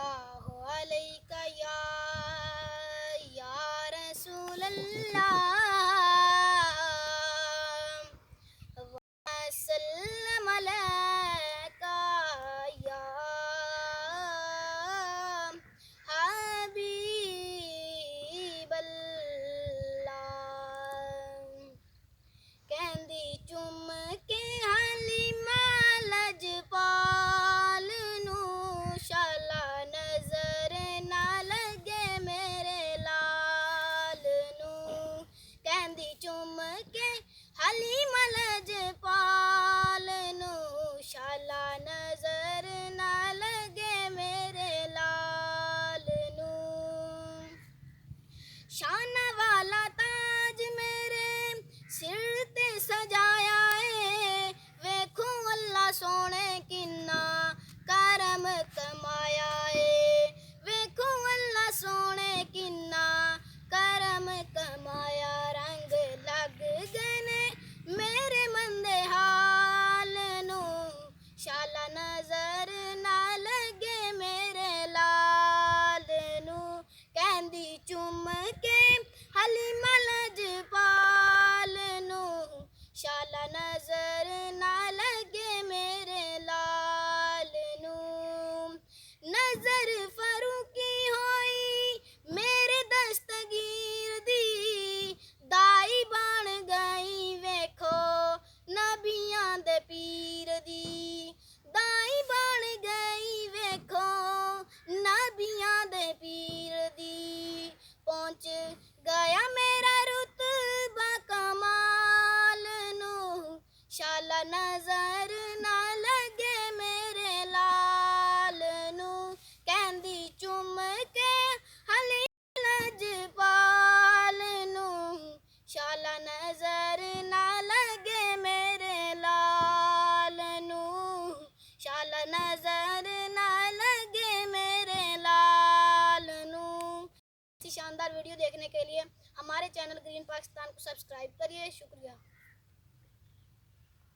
सल्लल्लाहु अलैका या रसूल अल्लाह वसल्लम अलैका या हबीब अल्लाह। कहंदी चुम के हलीमा लजपाल नू शाला नजर ना लगे मेरे लाल नू। कहंदी चुम के हलीमा लजपाल नू शाला नजर ना लगे मेरे लाल नू। शाना वाला ताज मेरे सिर ते सजाया है, वेखो अल्लाह सोने किन्ना करम कमाया है। वेखो अल्लाह सोने किन्ना करम कमाया। रंग लग गए ने मेरे मंदे हाल नू शाला नजर ना लगे मेरे लाल नू। कहंदी चुम के हलीमा लजपाल नू शाला नजर ना लगे मेरे लाल नू। नजर फरूकी होई मेरे दस्तगीर दी, दाई बन गई वेखो नबियां दे पीर दी। दाई बन गई वेखो नबियां दे पीर दी। पहुंच गया मेरा रुतबा कमाल नू शाला नजर ना लगे मेरे लाल नू। कहंदी चुम के हली लजपाल नू शाला नजर ना लगे मेरे लाल नू शाला नजर ना लगे मेरे लाल नू। शानदार वीडियो देखने के लिए हमारे चैनल ग्रीन पाकिस्तान को सब्सक्राइब करिए। शुक्रिया।